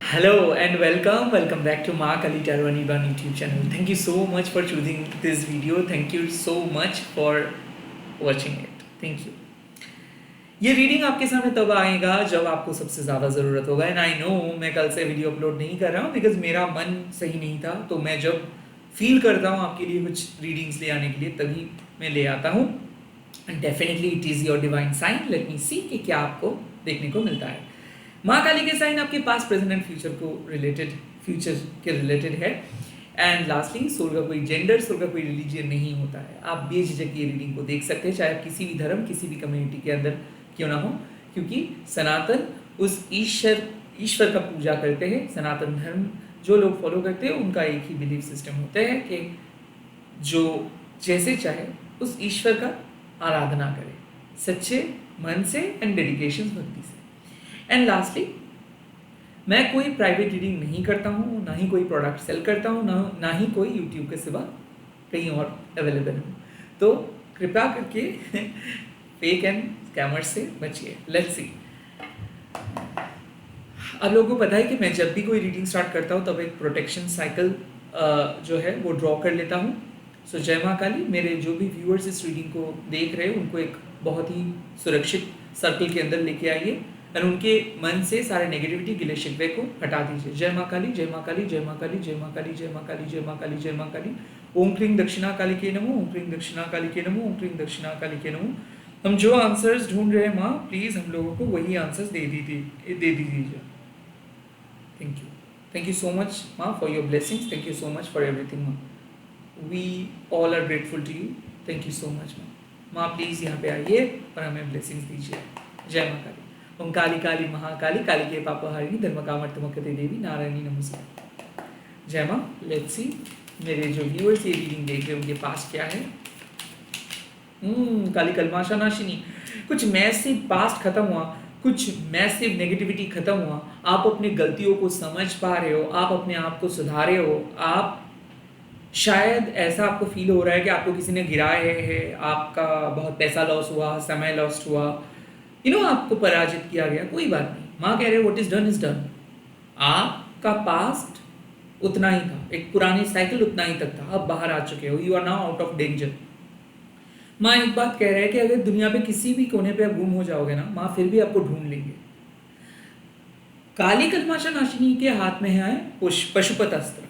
Hello and welcome back to Mark Ali Tarwani YouTube channel. Thank you so much for choosing this video. Thank you so much for watching it. Thank you. ये reading आपके सामने तब आएगा जब आपको सबसे ज़्यादा ज़रूरत होगा एंड आई नो मैं कल से वीडियो अपलोड नहीं कर रहा हूँ बिकॉज मेरा मन सही नहीं था, तो मैं जब फील करता हूँ आपके लिए कुछ रीडिंग्स ले आने के लिए तभी मैं ले आता हूँ and definitely it is your divine sign. Let me see कि क्या आपको देखने को मिलता है. माँ काली के साइन आपके पास प्रेजेंट एंड फ्यूचर के रिलेटेड है. एंड लास्टली सोल का कोई जेंडर, सोल का कोई रिलीजियन नहीं होता है. आप बेझिझक ये रीडिंग को देख सकते हैं, चाहे आप किसी भी धर्म किसी भी कम्युनिटी के अंदर क्यों ना हो, क्योंकि सनातन उस ईश्वर का पूजा करते हैं. सनातन धर्म जो लोग फॉलो करते हैं उनका एक ही बिलीफ सिस्टम होता है कि जो जैसे चाहे उस ईश्वर का आराधना करे सच्चे मन से एंड डेडिकेशन भक्ति से. एंड लास्टली मैं कोई प्राइवेट रीडिंग नहीं करता हूँ, ना ही कोई प्रोडक्ट सेल करता हूँ, ना ही कोई यूट्यूब के सिवा कहीं और अवेलेबल हूँ. तो कृपया करके फेक एंड स्कैमर्स से बचिए. Let's see. आप लोगों को पता है कि मैं जब भी कोई रीडिंग स्टार्ट करता हूँ तब एक प्रोटेक्शन साइकिल जो है वो ड्रॉ कर लेता हूँ. सो जय माँ काली. मेरे जो भी व्यूअर्स इस रीडिंग को देख रहे हैं उनको एक बहुत ही सुरक्षित सर्कल के अंदर लेके आइए और उनके मन से सारे नेगेटिविटी गिले शिकवे को हटा दीजिए. जय माँ काली, जय माँ काली, जय माँ काली, जय माँ काली, जय माँ काली, जय माँ काली, जय माँ काली. ओम क्लीं दक्षिणा काली के नमो, ओम क्लीं दक्षिणा काली के नमो, ओम क्लीं दक्षिणा काली के नमो. हम जो आंसर्स ढूंढ रहे हैं माँ, प्लीज़ हम लोगों को वही आंसर्स दे दीजिए. Thank you so much maa for your blessings. Thank you so much for everything maa. We all are grateful to you. Thank you so much maa. Maa please यहाँ पे आइए और हमें ब्लेसिंग्स दीजिए. जय माँ काली. ओम काली काली महाकाली, काली के पापहारिणी, धर्म कामर्थमकते देवी, नारायणी नमस्कार. जय माँ. लेट्स सी मेरे जो व्यूअर्स ये रीडिंग देख रहे हैं उनके पास क्या है. काली कलमाशा नाशिनी. कुछ मैसिव पास्ट खत्म हुआ, कुछ मैसिव नेगेटिविटी खत्म हुआ. आप अपनी गलतियों को समझ पा रहे हो, आप अपने आप को सुधारे हो. आप शायद ऐसा आपको फील हो रहा है कि आपको किसी ने गिराया है, आपका बहुत पैसा लॉस हुआ, समय लॉस हुआ, आपको पराजित किया गया. कोई बात नहीं. माँ कह रहे what is done is done. आपका पास्ट उतना ही था, एक पुरानी साइकिल उतना ही तक था. अब बाहर आ चुके हो. You are now out of danger. माँ एक बात कह रहे हैं कि अगर दुनिया पे किसी भी कोने पे आप गुम हो जाओगे ना, माँ फिर भी आपको ढूंढ लेंगे. काली कलमाशा नाशिनी के हाथ में है पशुपत अस्त्र.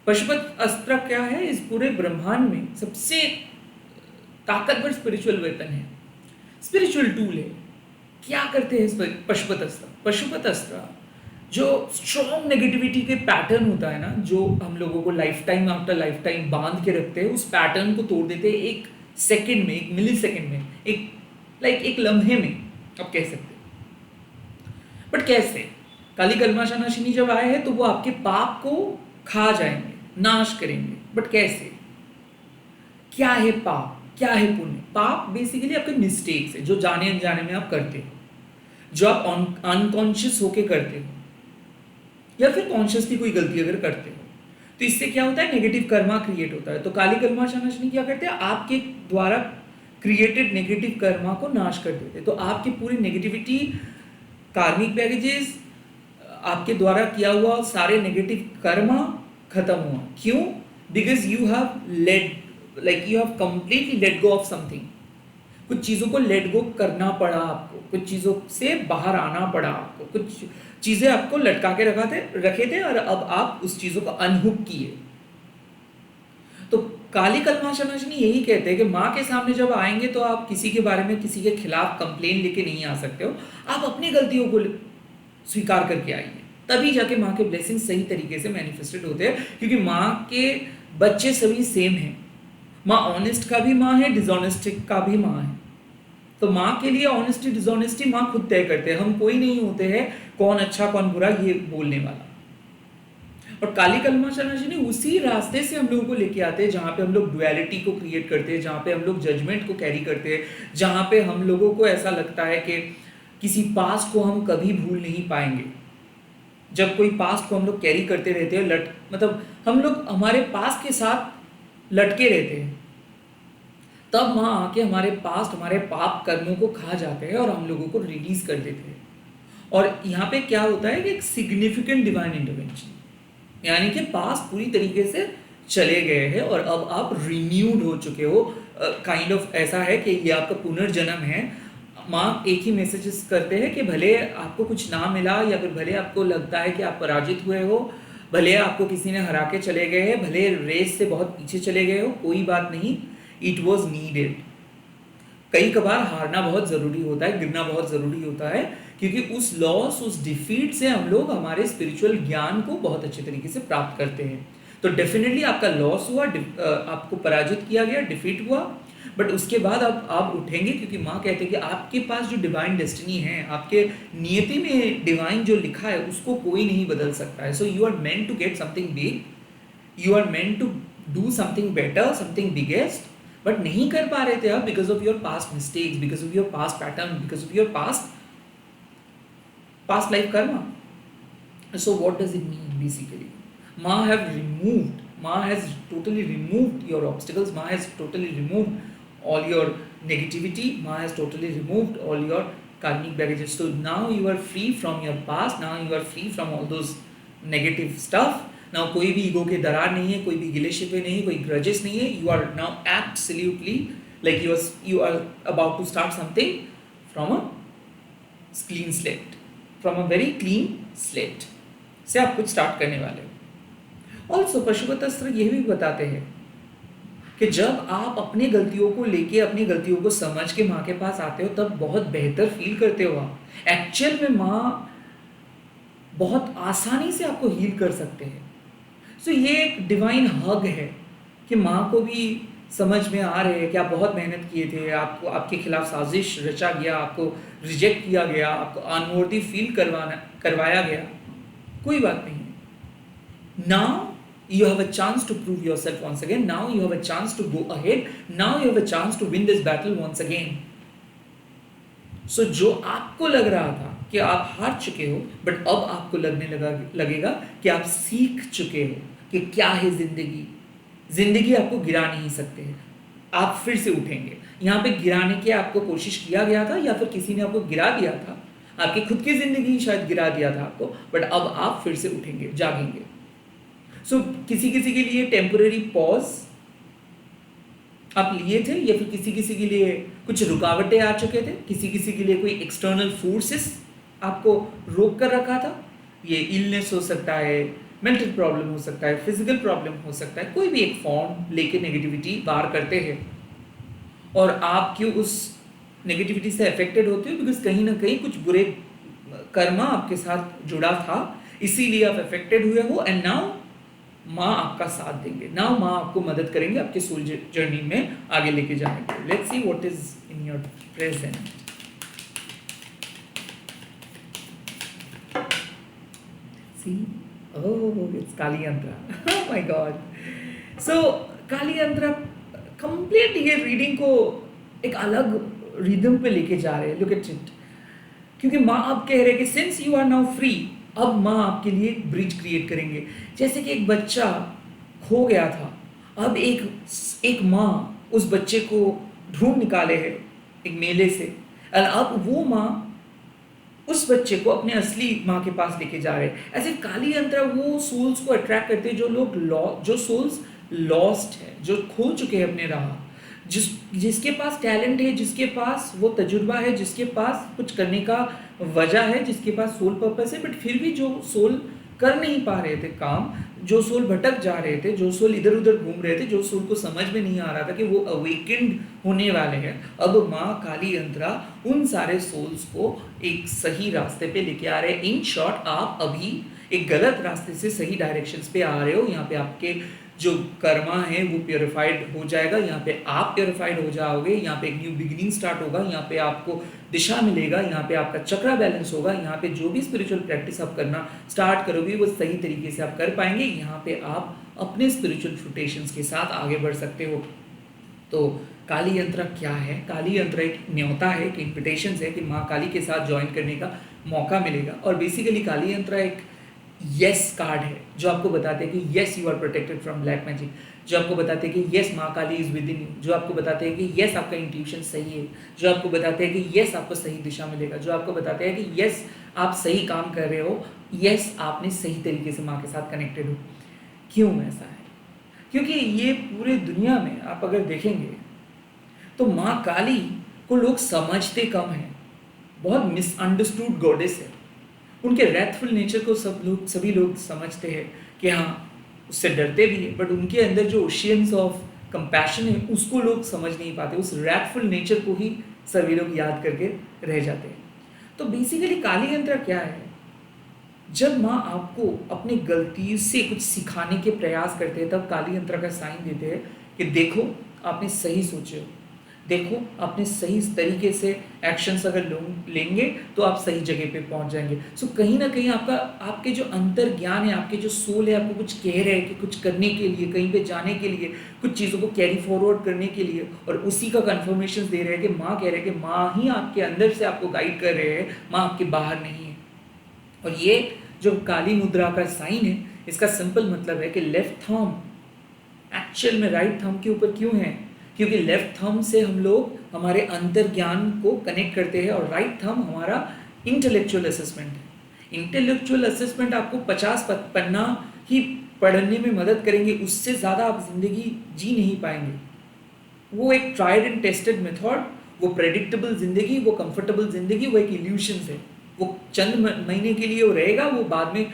पशुपत अस्त्र क्या है? इस पूरे ब्रह्मांड में सबसे ताकतवर स्पिरिचुअल वेपन है, स्पिरिचुअल टूल है. क्या करते हैं पशुपत अस्त्र? पशुपत अस्त्र जो स्ट्रॉन्ग नेगेटिविटी के पैटर्न होता है ना, जो हम लोगों को life time after life time बांध के रखते हैं, उस पैटर्न को तोड़ देते हैं एक सेकंड में, एक मिली सेकंड में, एक लम्हे में आप कह सकते हैं. बट कैसे? काली कलमाशा नाशिनी जब आए हैं तो वो आपके पाप को खा जाएंगे, नाश करेंगे. बट कैसे? क्या है पाप, क्या है पुण्य? पाप बेसिकली आपके मिस्टेक्स है जो जाने अनजाने में आप करते हो, जो आप अनकॉन्शियस होके करते हो या फिर कॉन्शियसली कोई गलती अगर करते हो तो इससे क्या होता है? नेगेटिव कर्मा क्रिएट होता है. तो काली कलमाशा नाशिनी क्या करते हैं? आपके द्वारा क्रिएटेड नेगेटिव कर्मा को नाश कर देते हैं. तो आपकी पूरी नेगेटिविटी, कार्मिक बैगेजेस, आपके द्वारा किया हुआ सारे नेगेटिव कर्मा खत्म हुआ. क्यों? Because you have completely let go of something. कुछ चीज़ों को लेट गो करना पड़ा आपको, कुछ चीज़ों से बाहर आना पड़ा आपको, कुछ चीज़ें आपको लटका के रखे थे और अब आप उस चीज़ों को अनहुक किए. तो काली कलमाशा नाशिनी यही कहते हैं कि माँ के सामने जब आएंगे तो आप किसी के बारे में, किसी के खिलाफ कंप्लेन लेके नहीं आ सकते हो. आप अपनी गलतियों को स्वीकार करके आइए, तभी जाके माँ के ब्लेसिंग सही तरीके से मैनिफेस्टेड होते हैं. क्योंकि माँ के बच्चे सभी सेम हैं. माँ ऑनेस्ट का भी माँ है, डिसऑनेस्टिक का भी माँ है. तो माँ के लिए ऑनेस्टी डिसऑनेस्टी माँ खुद तय करते हैं. हम कोई नहीं होते हैं कौन अच्छा कौन बुरा ये बोलने वाला. और काली कलमाशा नाशिनी उसी रास्ते से हम लोगों को लेके आते हैं जहाँ पे हम लोग डुअलिटी को क्रिएट करते हैं, जहाँ पे हम लोग जजमेंट को कैरी करते हैं, जहाँ पे हम लोगों को ऐसा लगता है कि किसी पास्ट को हम कभी भूल नहीं पाएंगे. जब कोई पास्ट को हम लोग कैरी करते रहते हैं, हम लोग हमारे पास्ट के साथ लटके रहते हैं, तब वहाँ आके हमारे पास्ट, हमारे पाप कर्मों को खा जाते हैं और हम लोगों को रिलीज कर देते हैं. और यहाँ पे क्या होता है कि एक सिग्निफिकेंट डिवाइन इंटरवेंशन, यानी कि पास पूरी तरीके से चले गए हैं और अब आप रिन्यूड हो चुके हो। काइंड ऑफ ऐसा है कि ये आपका पुनर्जन्म है। माँ एक ही मैसेजेस करते हैं कि भले आपको कुछ ना मिला या फिर भले आपको लगता है कि आप पराजित हुए हो, भले आपको किसी ने हरा के चले गए हैं, भले रेस से बहुत पीछे चले गए हो, कोई बात नहीं, इट वॉज नीडेड। कई कबार हारना बहुत ज़रूरी होता है, गिरना बहुत ज़रूरी होता है, क्योंकि उस लॉस, उस डिफीट से हम लोग हमारे स्पिरिचुअल ज्ञान को बहुत अच्छे तरीके से प्राप्त करते हैं। तो डेफिनेटली आपका लॉस हुआ, आपको पराजित किया गया, डिफीट हुआ, बट उसके बाद आप उठेंगे, क्योंकि माँ कहते हैं कि आपके पास जो डिवाइन डेस्टिनी है, आपके नियति में डिवाइन जो लिखा है, उसको कोई नहीं बदल सकता है। So you are meant to get something big, you are meant to do something better, something biggest, but नहीं कर पा रहे थे आप because of your past mistakes, because of your past pattern, because of your past life karma. So what does it mean basically? Ma has totally removed your obstacles. Ma has totally removed all your negativity. Ma has totally removed all your karmic baggages. So now you are free from your past. Now you are free from all those negative stuff. Now कोई भी ego के दरार नहीं है, कोई भी गिले शिकवे नहीं है, कोई grudges नहीं है. You are now absolutely like you are about to start something from a clean slate. From a very clean slate से आप कुछ स्टार्ट करने वाले हो। ऑल्सो पशुपत अस्त्र यह भी बताते हैं कि जब आप अपनी गलतियों को लेके, अपनी गलतियों को समझ के माँ के पास आते हो, तब बहुत बेहतर फील करते हो आप। एक्चुअल में माँ बहुत आसानी से आपको हील कर सकते हैं। सो ये एक डिवाइन हग है कि माँ को भी समझ में आ रहे हैं कि आप बहुत मेहनत किए थे, आपको आपके खिलाफ साजिश रचा गया, आपको रिजेक्ट किया गया, आपको अनवर्दी फील करवाया गया, कोई बात नहीं। Now you have a chance to prove yourself once again. Now you have a chance to go ahead. Now you have a chance to win this battle once again. So जो आपको लग रहा था कि आप हार चुके हो, बट अब आपको लगेगा कि आप सीख चुके हो कि क्या है जिंदगी। जिंदगी आपको गिरा नहीं सकते हैं, आप फिर से उठेंगे। यहाँ पे गिराने की आपको कोशिश किया गया था या फिर किसी ने आपको गिरा दिया था, आपकी खुद की जिंदगी शायद गिरा दिया था आपको, बट अब आप फिर से उठेंगे, जागेंगे। सो किसी किसी के लिए टेम्पररी पॉज आप लिए थे, या फिर किसी किसी के लिए कुछ रुकावटें आ चुके थे, किसी किसी के लिए कोई एक्सटर्नल फोर्सेस आपको रोक कर रखा था। ये इलनेस हो सकता है, मेंटल प्रॉब्लम हो सकता है, फिजिकल प्रॉब्लम हो सकता है, कोई भी एक फॉर्म लेके नेगेटिविटी बार करते हैं और आप क्यों उस नेगेटिविटी से अफेक्टेड होते हो, बिकॉज कहीं ना कहीं कुछ बुरे कर्मा आपके साथ जुड़ा था, इसीलिए आप अफेक्टेड हुए हो। एंड नाउ माँ आपका साथ देंगे, नाउ माँ आपको मदद करेंगे आपके सोल जर्नी में आगे लेके जाने के। Let's see what is in your present. See oh it's Kali yantra, oh my God. सो काली यंत्रा कंप्लीट ये रीडिंग को एक अलग रिदम पे लेके जा रहे हैं। लुक एट इट, क्योंकि माँ आप कह रहे हैं कि since you are now free, अब माँ आपके लिए एक ब्रिज क्रिएट करेंगे। जैसे कि एक बच्चा खो गया था, अब एक माँ उस बच्चे को ढूंढ निकाले है एक मेले से, और अब वो माँ उस बच्चे को अपने असली माँ के पास लेके जा रहे हैं। ऐसे काली यंत्र वो सोल्स को अट्रैक्ट करते हैं जो सोल्स लॉस्ट है, जो खो चुके हैं अपने राह, जिसके पास टैलेंट है, जिसके पास वो तजुर्बा है, जिसके पास कुछ करने का वजह है, जिसके पास सोल पर्पस है, बट फिर भी जो सोल कर नहीं पा रहे थे काम, जो सोल भटक जा रहे थे, जो सोल इधर उधर घूम रहे थे, जो सोल को समझ में नहीं आ रहा था कि वो अवेकेंड होने वाले हैं। अब माँ काली यंत्रा उन सारे सोल्स को एक सही रास्ते पे लेके आ रहे हैं। इन शॉर्ट, आप अभी एक गलत रास्ते से सही डायरेक्शंस पे आ रहे हो। यहाँ पे आपके जो कर्मा है वो प्योरीफाइड हो जाएगा, यहाँ पे आप प्योरीफाइड हो जाओगे, यहाँ पे एक न्यू बिगिनिंग स्टार्ट होगा, यहाँ पे आपको दिशा मिलेगा, यहाँ पे आपका चक्रा बैलेंस होगा, यहाँ पे जो भी स्पिरिचुअल प्रैक्टिस आप करना स्टार्ट करोगे वो सही तरीके से आप कर पाएंगे। यहाँ पे आप अपने स्पिरिचुअल फ्रूटेशंस के साथ आगे बढ़ सकते हो। तो काली यंत्र क्या है? काली यंत्र एक न्योता है, एक इन्विटेशन है कि माँ काली के साथ ज्वाइन करने का मौका मिलेगा। और बेसिकली काली यंत्र एक यस कार्ड है जो आपको बताते हैं कि yes you are protected from black magic, जो आपको बताते हैं कि यस माँ Kali is within you, जो आपको बताते हैं कि यस आपका इंट्यूशन सही है, जो आपको बताते हैं कि यस आपको सही दिशा मिलेगा, जो आपको बताते हैं कि यस आप सही काम कर रहे हो, यस आपने सही तरीके से माँ के साथ कनेक्टेड हो। क्यों ऐसा है? क्योंकि ये पूरे दुनिया में आप अगर देखेंगे तो माँ काली को लोग समझते कम हैं, बहुत मिसअंडरस्टूड गॉडेस है। उनके रैथफुल नेचर को सभी लोग समझते हैं कि हाँ उससे डरते भी हैं, बट उनके अंदर जो ओशियंस ऑफ कंपैशन है उसको लोग समझ नहीं पाते, उस रैथफुल नेचर को ही सभी लोग याद करके रह जाते हैं। तो बेसिकली काली यंत्र क्या है? जब माँ आपको अपनी गलती से कुछ सिखाने के प्रयास करते हैं तब काली यंत्र का साइन देते हैं कि देखो आपने सही सोचे हो, देखो आपने सही तरीके से एक्शंस अगर लेंगे तो आप सही जगह पे पहुंच जाएंगे। सो कहीं ना कहीं आपका आपके जो अंतर ज्ञान है, आपके जो सोल है आपको कुछ कह रहे हैं कि कुछ करने के लिए, कहीं पे जाने के लिए, कुछ चीज़ों को कैरी फॉरवर्ड करने के लिए, और उसी का कन्फर्मेशन दे रहे हैं कि माँ कह रहे हैं कि माँ ही आपके अंदर से आपको गाइड कर रहे हैं, माँ आपके बाहर नहीं है। और ये जो काली मुद्रा का साइन है इसका सिंपल मतलब है कि लेफ्ट थंब एक्चुअल में राइट थंब के ऊपर क्यों है? क्योंकि लेफ्ट थंब से हम लोग हमारे अंतर ज्ञान को कनेक्ट करते हैं और राइट थंब हमारा इंटेलेक्चुअल असेसमेंट है। इंटेलेक्चुअल असेसमेंट आपको 50 पन्ना ही पढ़ने में मदद करेंगे, उससे ज़्यादा आप जिंदगी जी नहीं पाएंगे। वो एक ट्राइड एंड टेस्टेड मेथड, वो प्रेडिक्टेबल जिंदगी, वो कंफर्टेबल जिंदगी, वो एक इल्यूशन है। वो चंद महीने के लिए वो रहेगा, वो बाद में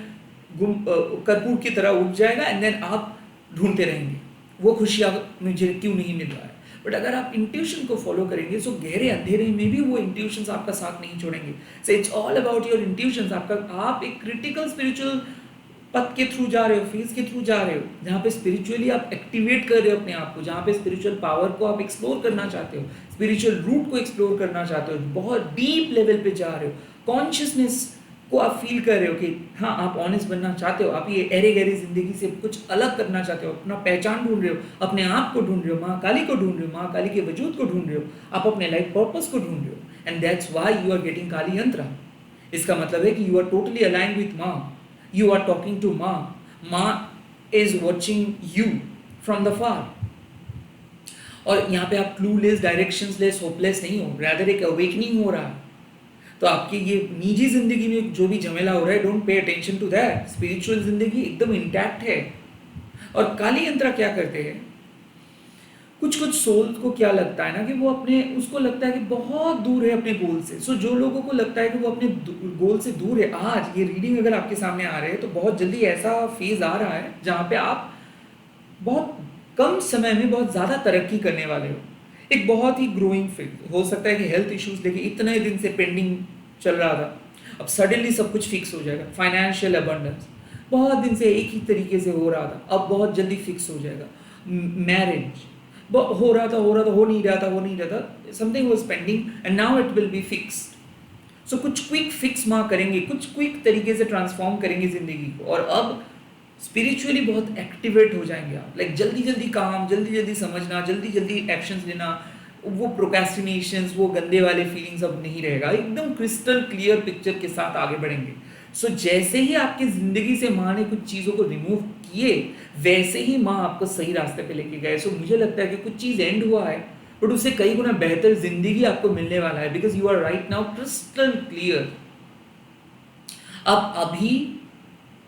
कर्पूर की तरह उठ जाएगा एंड देन आप ढूंढते रहेंगे वो खुशियाँ मुझे क्यों नहीं मिल रहा है। बट अगर आप इंट्यूशन को फॉलो करेंगे तो गहरे अंधेरे में भी वो इंट्यूशंस आपका साथ नहीं छोड़ेंगे। So it's all about your intuitions. आप एक क्रिटिकल स्पिरिचुअल पथ के थ्रू जा रहे हो, फेज के थ्रू जा रहे हो, जहाँ पे स्पिरिचुअली आप एक्टिवेट कर रहे हो अपने आप को, जहाँ पे स्पिरिचुअल पावर को आप एक्सप्लोर करना चाहते हो, स्पिरिचुअल रूट को एक्सप्लोर करना चाहते हो, बहुत डीप लेवल पे जा रहे हो, कॉन्शियसनेस को आप फील कर रहे हो कि हाँ आप ऑनेस्ट बनना चाहते हो, आप ये अरे गहरी जिंदगी से कुछ अलग करना चाहते हो, अपना पहचान ढूंढ रहे हो, अपने आप को ढूंढ रहे हो, माँ काली को ढूंढ रहे हो, माँ काली के वजूद को ढूंढ रहे हो, आप अपने लाइफ पर्पस को ढूंढ रहे हो, and that's why you are getting Kali yantra. इसका मतलब है कि you are totally aligned with maa, you are talking to maa, maa is watching you from the far. और यहाँ पे आप क्लूलेस, डायरेक्शंसलेस, होपलेस नहीं हो, रैदर एक अवेकनिंग हो रहा है। तो आपकी ये निजी जिंदगी में जो भी झमेला हो रहा है, don't pay attention to that. Spiritual जिंदगी एकदम इंटैक्ट है। और काली यंत्र क्या करते हैं, कुछ कुछ सोल को क्या लगता है ना कि वो अपने, उसको लगता है कि बहुत दूर है अपने गोल से। सो जो लोगों को लगता है कि वो अपने गोल से दूर है, आज ये रीडिंग अगर आपके सामने आ रहे हैं तो बहुत जल्दी ऐसा फेज आ रहा है जहाँ पे आप बहुत कम समय में बहुत ज़्यादा तरक्की करने वाले हो। एक बहुत ही ग्रोइंग फेज हो सकता है कि हेल्थ इश्यूज लेके इतने दिन से पेंडिंग चल रहा था, अब सडनली सब कुछ फिक्स हो जाएगा। फाइनेंशियल अबंडेंस बहुत दिन से एक ही तरीके से हो रहा था, अब बहुत जल्दी फिक्स हो जाएगा। मैरिज हो रहा था, हो नहीं रहा था, something was pending and now it will be fixed. So कुछ क्विक फिक्स माँ करेंगे, कुछ क्विक तरीके से ट्रांसफॉर्म करेंगे जिंदगी को, और अब स्पिरिचुअली बहुत एक्टिवेट हो जाएंगे आप। लाइक जल्दी जल्दी काम, जल्दी जल्दी समझना, जल्दी जल्दी एक्शंस लेना, वो प्रोक्रेस्टिनेशंस, वो गंदे वाले फीलिंग्स अब नहीं रहेगा, एकदम क्रिस्टल क्लियर पिक्चर के साथ आगे बढ़ेंगे। सो जैसे ही आपकी जिंदगी से माँ ने कुछ चीज़ों को रिमूव किए, वैसे ही माँ आपको सही रास्ते पे लेके गए। सो मुझे लगता है कि कुछ चीज़ एंड हुआ है, बट उससे कई गुना बेहतर जिंदगी आपको मिलने वाला है, because you are right now crystal clear. अब अभी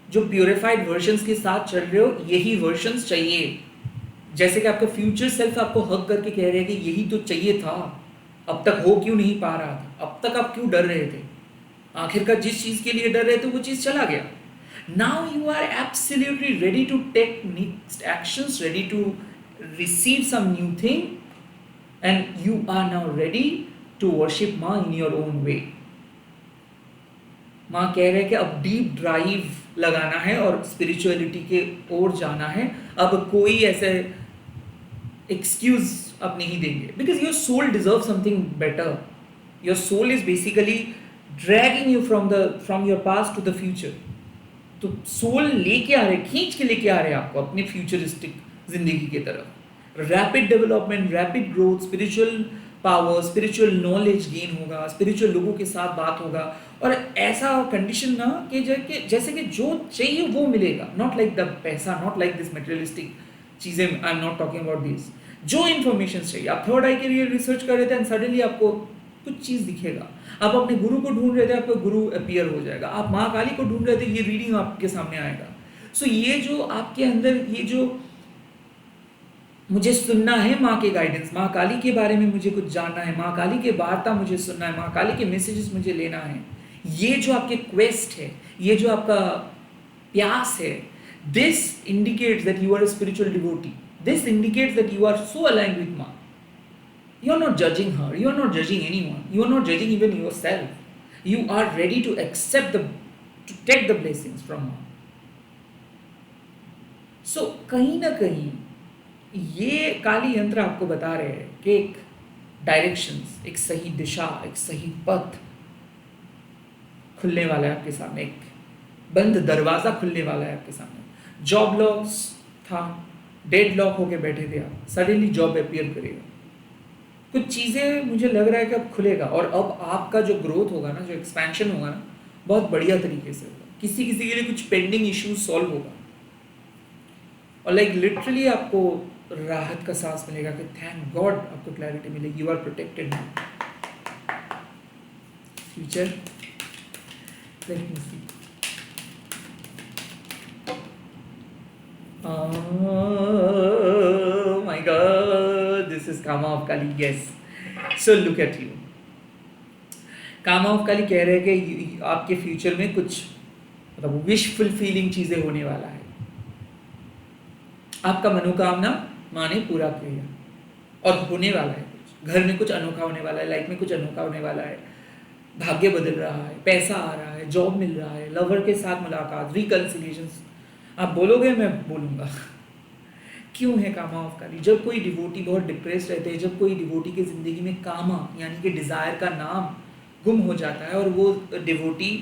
जो प्यूरिफाइड वर्जन्स के साथ चल रहे हो, यही वर्जन्स चाहिए। जैसे कि आपका फ्यूचर सेल्फ आपको हक करके कह रहे हैं कि यही तो चाहिए था, अब तक हो क्यों नहीं पा रहा था, अब तक आप क्यों डर रहे थे, आखिरकार जिस चीज के लिए डर रहे थे वो चीज चला गया। Now you are absolutely ready to take next actions, ready to receive some new thing, and you are now ready to worship माँ इन योर ओन वे। माँ कह रहे हैं कि अब डीप ड्राइव लगाना है और स्पिरिचुअलिटी के ओर जाना है। अब कोई ऐसे एक्सक्यूज आप नहीं देंगे, because your soul deserve something better. Your soul is basically dragging you from your past to the future. तो सोल लेके आ रहे, खींच के लेके आ रहे हैं आपको अपने फ्यूचरिस्टिक जिंदगी की तरफ। Rapid development, rapid growth, spiritual power, spiritual knowledge gain होगा, स्पिरिचुअल लोगों के साथ बात होगा, और ऐसा कंडीशन ना कि जैसे कि जो चाहिए वो मिलेगा। नॉट लाइक द पैसा, नॉट लाइक दिस मटेरियलिस्टिक चीज़ें, I am not talking about this. जो इन्फॉर्मेशन चाहिए, आप थर्ड आई के लिए रिसर्च कर रहे थे एंड सडनली आपको कुछ चीज़ दिखेगा। आप अपने गुरु को ढूंढ रहे थे, आपका गुरु अपीयर हो जाएगा। आप माँ काली को ढूंढ रहे थे, ये रीडिंग आपके सामने आएगा। सो ये जो आपके अंदर ये जो मुझे सुनना है माँ के गाइडेंस, माँ काली के बारे में मुझे कुछ जानना है, माँ काली के वार्ता मुझे सुनना है, माँ काली के मैसेजेस मुझे लेना है, ये जो आपके क्वेस्ट है, ये जो आपका प्यास है, this indicates that you are a spiritual devotee, this indicates that you are so aligned with माँ। You are not judging her, you are not judging anyone, you are not judging even yourself. You are ready to accept to take the blessings from her. So कहीं ना कहीं ये काली यंत्र आपको बता रहे हैं कि एक डायरेक्शंस, एक सही दिशा, एक सही पथ खुलने वाला है आपके सामने, एक बंद दरवाजा खुलने वाला है आपके सामने। जॉब लॉस था, डेड लॉक होके बैठे थे आप, सडनली जॉब अपीयर करेगा। कुछ चीज़ें मुझे लग रहा है कि अब खुलेगा, और अब आपका जो ग्रोथ होगा ना, जो एक्सपेंशन होगा ना, बहुत बढ़िया तरीके से होगा। किसी किसी के लिए कुछ पेंडिंग इश्यूज सॉल्व होगा, और लाइक लिटरली आपको राहत का सांस मिलेगा कि थैंक गॉड आपको क्लैरिटी मिलेगी, you are protected. Future, let me see. My god, this is karma of Kali. Yes, so look at you. Karma of Kali कह रहे हैं कि आपके फ्यूचर में कुछ मतलब विश फुलफिलिंग चीजें होने वाला है। आपका मनोकामना माँ ने पूरा किया और होने वाला है। कुछ घर में कुछ अनोखा होने वाला है, लाइफ में कुछ अनोखा होने वाला है, भाग्य बदल रहा है, पैसा आ रहा है, जॉब मिल रहा है, लवर के साथ मुलाकात, रिकन्सिलिएशन। आप बोलोगे, मैं बोलूँगा। क्यों है कामा ऑफ काली? जब कोई डिवोटी बहुत डिप्रेस रहते हैं, जब कोई डिवोटी की ज़िंदगी में कामा यानी कि डिज़ायर का नाम गुम हो जाता है और वो डिवोटी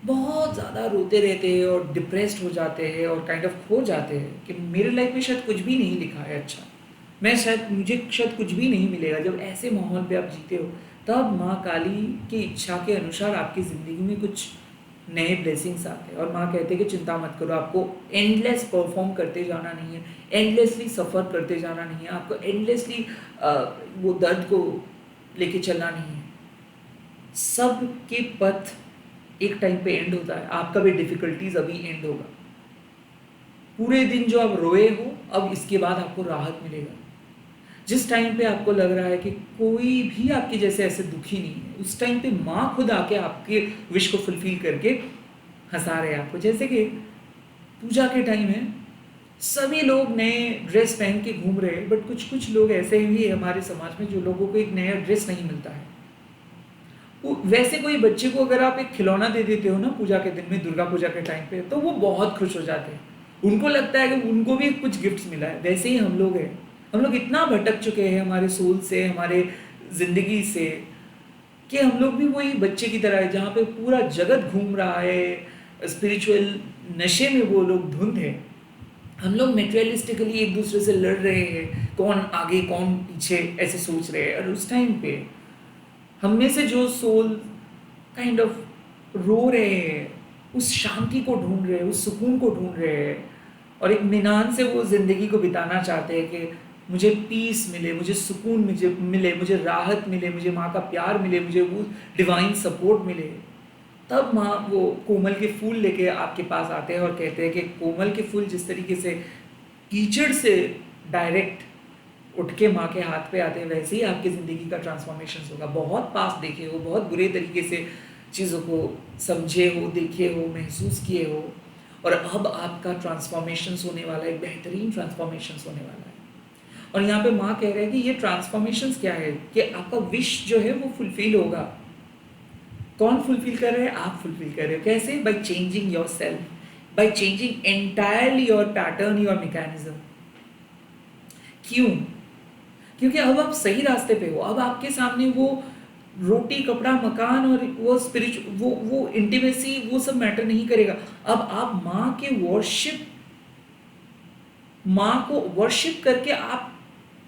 बहुत ज़्यादा रोते रहते हैं और डिप्रेस्ड हो जाते हैं और काइंड ऑफ खो जाते हैं कि मेरे लाइफ में शायद कुछ भी नहीं लिखा है अच्छा, मुझे शायद कुछ भी नहीं मिलेगा। जब ऐसे माहौल पे आप जीते हो, तब माँ काली की इच्छा के अनुसार आपकी ज़िंदगी में कुछ नए ब्लेसिंग्स आते हैं। और माँ कहते हैं कि चिंता मत करो, आपको एंडलेस परफॉर्म करते जाना नहीं है, एंडलेसली सफ़र करते जाना नहीं है, आपको एंडलेसली वो दर्द को लेके चलना नहीं है। सब के पथ एक टाइम पे एंड होता है, आपका भी डिफ़िकल्टीज अभी एंड होगा। पूरे दिन जो आप रोए हो, अब इसके बाद आपको राहत मिलेगा। जिस टाइम पे आपको लग रहा है कि कोई भी आपके जैसे ऐसे दुखी नहीं है, उस टाइम पे माँ खुद आके आपके विश को फुलफिल करके हंसा रहे हैं आपको। जैसे कि पूजा के टाइम है, सभी लोग नए ड्रेस पहन के घूम रहे हैं, बट कुछ कुछ लोग ऐसे भी है हमारे समाज में जो लोगों को एक नया ड्रेस नहीं मिलता है। वैसे कोई बच्चे को अगर आप एक खिलौना दे देते हो ना पूजा के दिन में, दुर्गा पूजा के टाइम पे, तो वो बहुत खुश हो जाते हैं, उनको लगता है कि उनको भी कुछ गिफ्ट्स मिला है। वैसे ही हम लोग हैं, हम लोग इतना भटक चुके हैं हमारे सोल से, हमारे ज़िंदगी से, कि हम लोग भी वही बच्चे की तरह है जहाँ पे पूरा जगत घूम रहा है, स्पिरिचुअल नशे में वो लोग धुंध है। हम लोग मेटेरियलिस्टिकली एक दूसरे से लड़ रहे हैं, कौन आगे कौन पीछे, ऐसे सोच रहे हैं। और उस टाइम पे हम में से जो सोल काइंड ऑफ रो रहे हैं, उस शांति को ढूंढ रहे हैं, उस सुकून को ढूंढ रहे हैं, और एक मिनान से वो ज़िंदगी को बिताना चाहते हैं कि मुझे पीस मिले, मुझे सुकून मिले, मुझे राहत मिले, मुझे माँ का प्यार मिले, मुझे वो डिवाइन सपोर्ट मिले। तब माँ वो कोमल के फूल लेके आपके पास आते हैं और कहते हैं कि कोमल के फूल जिस तरीके से कीचड़ से डायरेक्ट उठ के माँ के हाथ पे आते हैं, वैसे ही आपकी ज़िंदगी का ट्रांसफॉर्मेशन होगा। बहुत पास देखे हो, बहुत बुरे तरीके से चीज़ों को समझे हो, देखे हो, महसूस किए हो, और अब आपका ट्रांसफॉर्मेशन होने वाला है, एक बेहतरीन ट्रांसफॉर्मेशन होने वाला है। और यहाँ पे माँ कह रहे हैं कि ये ट्रांसफॉर्मेशन क्या है कि आपका विश जो है वो फुलफिल होगा। कौन फुलफिल कर रहे हैं? आप फुलफिल कर रहे हो। कैसे? By changing your self, by changing entirely your pattern, your mechanism. क्यों? क्योंकि अब आप सही रास्ते पे हो। अब आपके सामने वो रोटी, कपड़ा, मकान और वो स्पिरिचुअल वो इंटीमेसी, वो सब मैटर नहीं करेगा। अब आप माँ को वर्शिप करके आप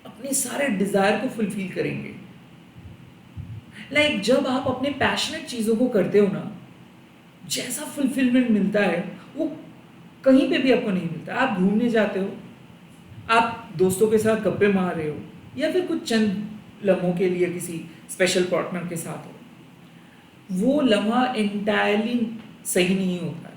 अपने सारे डिजायर को फुलफिल करेंगे। लाइक जब आप अपने पैशनेट चीज़ों को करते हो ना, जैसा फुलफिलमेंट मिलता है वो कहीं पे भी आपको नहीं मिलता। आप घूमने जाते हो, आप दोस्तों के साथ गप्पे मार रहे हो, या फिर कुछ चंद लम्हों के लिए किसी स्पेशल पार्टनर के साथ हो, वो लम्हा एंटायरली सही नहीं होता है।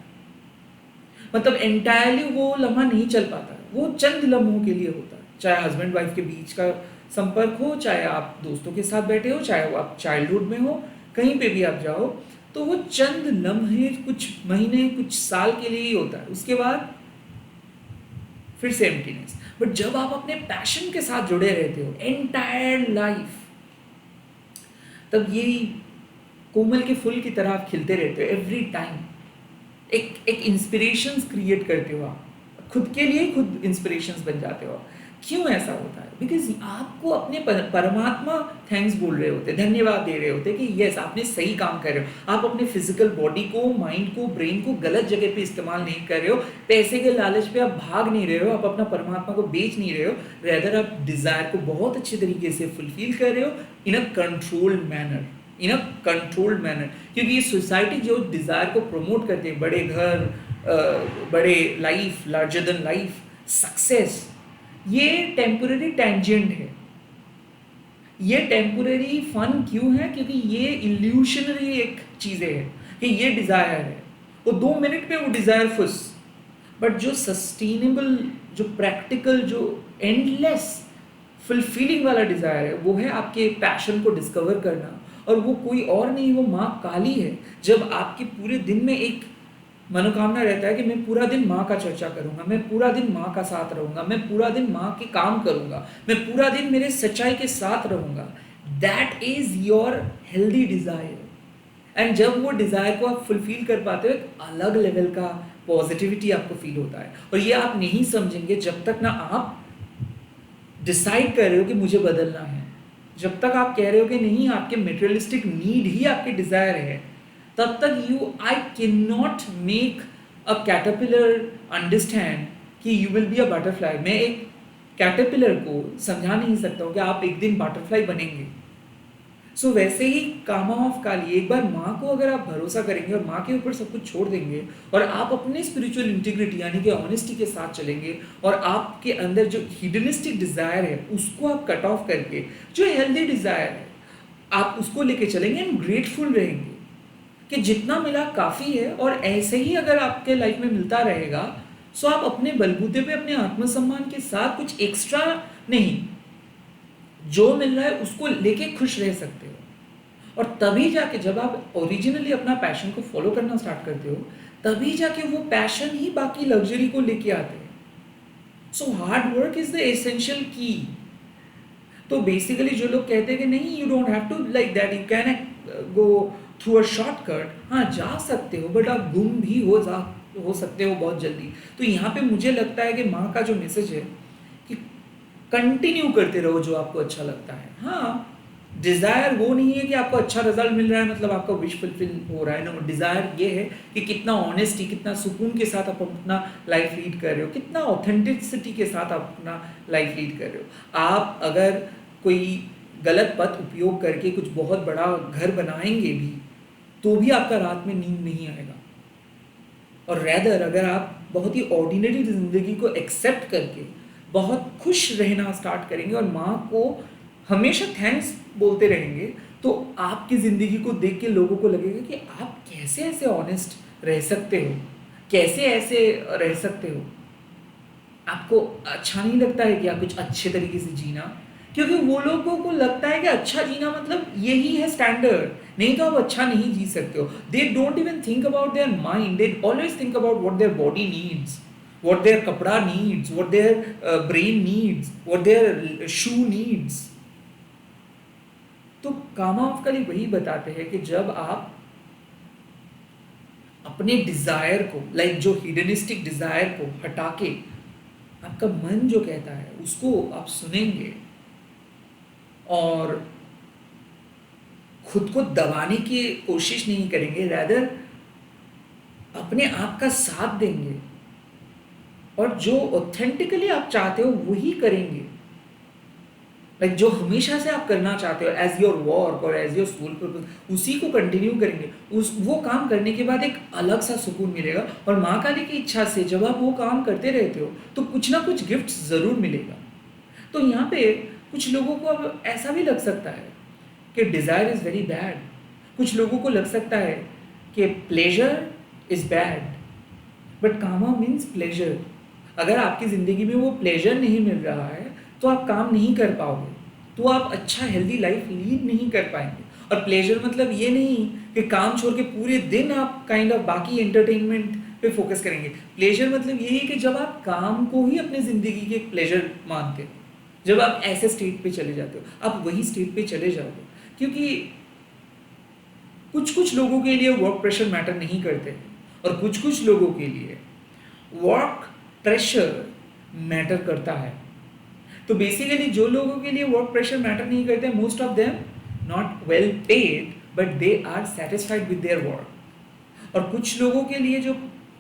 मतलब एंटायरली वो लम्हा नहीं चल पाता है, वो चंद लम्हों के लिए होता है। चाहे हस्बैंड वाइफ के बीच का संपर्क हो, चाहे आप दोस्तों के साथ बैठे हो, चाहे वो आप चाइल्डहुड में हो, कहीं पे भी आप जाओ, तो वो चंद लम्हे कुछ महीने कुछ साल के लिए ही होता है, उसके बाद फिर से एम्प्टीनेस। बट जब आप अपने पैशन के साथ जुड़े रहते हो एंटायर लाइफ, तब ये कोमल के फूल की तरह आप खिलते रहते हो एवरी टाइम। एक इंस्पिरेशंस क्रिएट करते हो, आप खुद के लिए खुद इंस्पिरेशंस बन जाते हो। क्यों ऐसा होता है? बिकॉज आपको अपने परमात्मा थैंक्स बोल रहे होते, धन्यवाद दे रहे होते कि यस आपने सही काम कर रहे हो। आप अपने फिजिकल बॉडी को, माइंड को, ब्रेन को गलत जगह पे इस्तेमाल नहीं कर रहे हो, पैसे के लालच पे आप भाग नहीं रहे हो, आप अपना परमात्मा को बेच नहीं रहे हो, रेदर आप डिजायर को बहुत अच्छे तरीके से फुलफिल कर रहे हो in a controlled manner, in a controlled manner. क्योंकि ये सोसाइटी जो डिजायर को प्रमोट करते हैं, बड़े घर, बड़े life, larger than life, success, ये टेम्पोररी टेंजेंट है। ये टेम्पोररी फन क्यों है? क्योंकि ये इल्यूशनरी एक चीज़ें है कि ये डिज़ायर है, वो 2 मिनट में वो डिज़ायर फुस। बट जो सस्टेनेबल, जो प्रैक्टिकल, जो एंडलेस फुलफिलिंग वाला डिज़ायर है, वो है आपके पैशन को डिस्कवर करना। और वो कोई और नहीं, वो माँ काली है। जब आपके पूरे दिन में एक मनोकामना रहता है कि मैं पूरा दिन माँ का चर्चा करूंगा, मैं पूरा दिन माँ का साथ रहूंगा, मैं पूरा दिन माँ के काम करूंगा, मैं पूरा दिन मेरे सच्चाई के साथ रहूंगा, that is your healthy desire. And जब वो डिजायर को आप फुलफिल कर पाते हो, एक अलग लेवल का पॉजिटिविटी आपको फील होता है। और ये आप नहीं समझेंगे जब तक ना आप डिसाइड कर रहे हो कि मुझे बदलना है। जब तक आप कह रहे हो कि नहीं, आपके मेटेरियलिस्टिक नीड ही आपके डिजायर है, तब तक I can not make a caterpillar understand कि you will be a butterfly. मैं एक कैटरपिलर को समझा नहीं सकता हूँ कि आप एक दिन बटरफ्लाई बनेंगे। सो वैसे ही कामा ऑफ काली, एक बार माँ को अगर आप भरोसा करेंगे और माँ के ऊपर सब कुछ छोड़ देंगे और आप अपने स्पिरिचुअल इंटीग्रिटी यानी कि ऑनेस्टी के साथ चलेंगे और आपके अंदर जो हिडनिस्टिक डिजायर है उसको आप कट ऑफ करके जो हेल्दी डिजायर है आप उसको लेके चलेंगे एंड ग्रेटफुल रहेंगे कि जितना मिला काफ़ी है। और ऐसे ही अगर आपके लाइफ में मिलता रहेगा, सो आप अपने बलबूते पे अपने आत्मसम्मान के साथ कुछ एक्स्ट्रा नहीं, जो मिल रहा है उसको लेके खुश रह सकते हो। और तभी जाके जब आप ओरिजिनली अपना पैशन को फॉलो करना स्टार्ट करते हो, तभी जाके वो पैशन ही बाकी लग्जरी को लेके आते हैं। So hard work is the essential key. तो बेसिकली जो लोग कहते हैं कि नहीं, you don't have to like that, you can go through a shortcut, हाँ जा सकते हो, बट आप गुम भी हो सकते हो बहुत जल्दी। तो यहाँ पे मुझे लगता है कि माँ का जो मैसेज है कि कंटिन्यू करते रहो जो आपको अच्छा लगता है। हाँ, डिज़ायर वो नहीं है कि आपको अच्छा रिजल्ट मिल रहा है मतलब आपका विश फुलफिल हो रहा है ना। डिज़ायर ये है कि कितना ऑनेस्टी, कितना सुकून के साथ आप अपना लाइफ लीड कर रहे हो, कितना ऑथेंटिसिटी के साथ आप अपना लाइफ लीड कर रहे हो। आप अगर कोई गलत पथ उपयोग करके कुछ बहुत बड़ा घर बनाएंगे भी, तो भी आपका रात में नींद नहीं आएगा। और रैदर अगर आप बहुत ही ऑर्डिनरी जिंदगी को एक्सेप्ट करके बहुत खुश रहना स्टार्ट करेंगे और माँ को हमेशा थैंक्स बोलते रहेंगे, तो आपकी ज़िंदगी को देख के लोगों को लगेगा कि आप कैसे ऐसे ऑनेस्ट रह सकते हो, कैसे ऐसे रह सकते हो। आपको अच्छा नहीं लगता है क्या कुछ अच्छे तरीके से जीना? क्योंकि वो लोगों को लगता है कि अच्छा जीना मतलब यही है स्टैंडर्ड, नहीं तो आप अच्छा नहीं जी सकते हो। They don't even think about their mind, they always think about what their body needs, what their kapda needs, what their brain needs, what their shoe needs. तो कामा ऑफ कली वही बताते हैं कि जब आप अपने डिजायर को, लाइक जो हिडनिस्टिक डिजायर को हटा के आपका मन जो कहता है उसको आप सुनेंगे और खुद को दबाने की कोशिश नहीं करेंगे, रैदर अपने आप का साथ देंगे और जो ऑथेंटिकली आप चाहते हो वही करेंगे। लाइक जो हमेशा से आप करना चाहते हो एज योर वर्क और एज योर सोल पर्पस, उसी को कंटिन्यू करेंगे। वो काम करने के बाद एक अलग सा सुकून मिलेगा। और माँ काली की इच्छा से जब आप वो काम करते रहते हो तो कुछ ना कुछ गिफ्ट ज़रूर मिलेगा। तो यहाँ पे कुछ लोगों को अब ऐसा भी लग सकता है कि डिज़ायर इज़ वेरी बैड, कुछ लोगों को लग सकता है कि pleasure is bad, but kama means pleasure. अगर आपकी ज़िंदगी में वो प्लेजर नहीं मिल रहा है तो आप काम नहीं कर पाओगे, तो आप अच्छा हेल्दी लाइफ लीड नहीं कर पाएंगे। और प्लेजर मतलब ये नहीं कि काम छोड़ के पूरे दिन आप काइंड ऑफ बाकी एंटरटेनमेंट पे फोकस करेंगे। प्लेजर मतलब यही है कि जब आप काम को ही अपनी ज़िंदगी के एक प्लेजर मानते हो, जब आप ऐसे स्टेट पे चले जाते हो, आप वही स्टेट पे चले जाओगे। क्योंकि कुछ कुछ लोगों के लिए वर्क प्रेशर मैटर नहीं करते और कुछ कुछ लोगों के लिए वर्क प्रेशर मैटर करता है। तो बेसिकली जो लोगों के लिए वर्क प्रेशर मैटर नहीं करते, most of them not well paid but they are satisfied with their work. और कुछ लोगों के लिए जो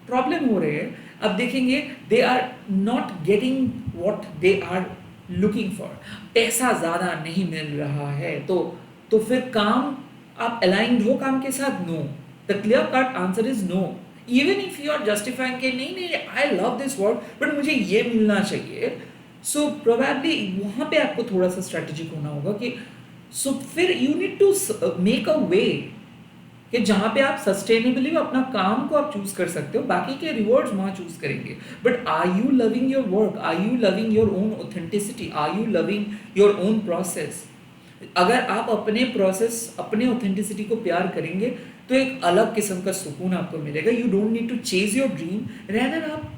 प्रॉब्लम हो रहे हैं, अब देखेंगे they are not getting what they are looking for, पैसा ज़्यादा नहीं मिल रहा है, तो फिर काम आप अलाइंड हो काम के साथ? No, the clear cut answer is no. Even if you are justifying कि नहीं नहीं I love this work but मुझे ये मिलना चाहिए, सो प्रोबेबली वहाँ पे आपको थोड़ा सा स्ट्रेटेजिक होना होगा कि फिर you need to make a way कि जहाँ पे आप सस्टेनेबली अपना काम को आप चूज कर सकते हो, बाकी के रिवॉर्ड्स वहाँ चूज करेंगे। But are you loving your work, are you loving your own authenticity, are you loving your own process? अगर आप अपने प्रोसेस अपने ऑथेंटिसिटी को प्यार करेंगे तो एक अलग किस्म का सुकून आपको मिलेगा। You don't need to chase your dream, rather आप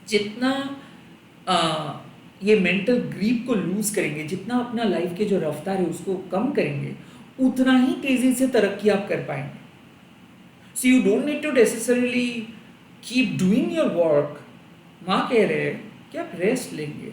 जितना ये मेंटल ग्रीप को लूज करेंगे, जितना अपना लाइफ के जो रफ्तार है उसको कम करेंगे, उतना ही तेजी से तरक्की आप कर पाएंगे। So you don't need to necessarily keep doing your work. माँ कह रहे हैं कि आप रेस्ट लेंगे,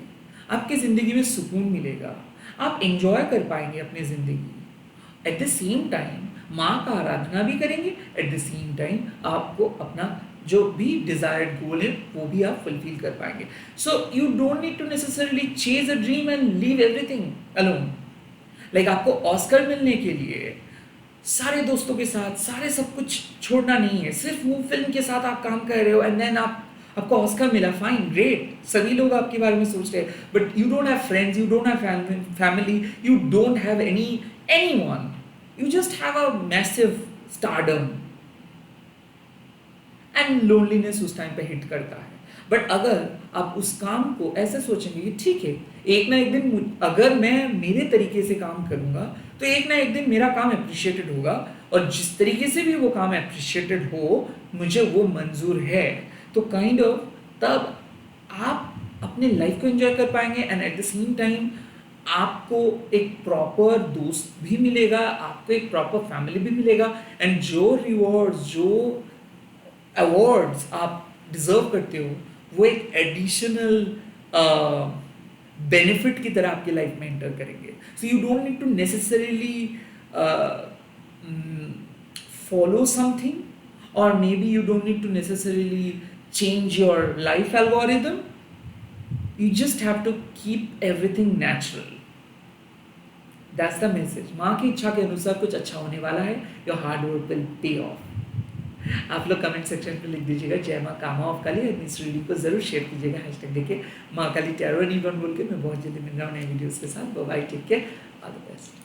आपकी ज़िंदगी में सुकून मिलेगा, आप एंजॉय कर पाएंगे अपनी ज़िंदगी। एट द सेम टाइम माँ का आराधना भी करेंगे, एट द सेम टाइम आपको अपना जो भी डिजायर्ड गोल है वो भी आप फुलफिल कर पाएंगे। So you don't need to necessarily chase a dream and leave everything alone. Like आपको ऑस्कर मिलने के लिए सारे दोस्तों के साथ सारे सब कुछ छोड़ना नहीं है, सिर्फ वो फिल्म के साथ आप काम कर रहे हो एंड देन आपको ऑस्कर मिला, फाइन ग्रेट, सभी लोग आपके बारे में सोच रहे हैं, but you don't have friends, you don't have family, you don't have anyone, you just have a massive stardom and loneliness उस टाइम पे हिट करता है। बट अगर आप उस काम को ऐसे सोचेंगे कि ठीक है, एक ना एक दिन अगर मैं मेरे तरीके से काम करूंगा तो एक ना एक दिन मेरा काम अप्रिशिएटेड होगा, और जिस तरीके से भी वो काम अप्रिशिएटेड हो मुझे वो मंजूर है, तो काइंड ऑफ तब आप अपने लाइफ को एंजॉय कर पाएंगे and at the same time आपको एक प्रॉपर दोस्त भी मिलेगा, आपको एक प्रॉपर फैमिली भी मिलेगा, एंड जो रिवॉर्ड्स जो अवार्ड्स आप डिजर्व करते हो वो एक एडिशनल बेनिफिट की तरह आपकी लाइफ में एंटर करेंगे। So you don't need to necessarily follow something, or maybe you don't need to necessarily change your life algorithm. You just have to keep everything natural. That's the message. माँ की इच्छा के अनुसार कुछ अच्छा होने वाला है, your hard work will pay off. आप लोग कमेंट सेक्शन में लिख दीजिएगा जय माँ कामा ऑफ काली, इस वीडियो को जरूर शेयर कीजिएगा हैशटैग देके माँ काली टैरो एनीवन बोल के। मैं बहुत जल्दी मिल रहा हूँ नए वीडियोस के साथ। Bye bye, take care, all the best.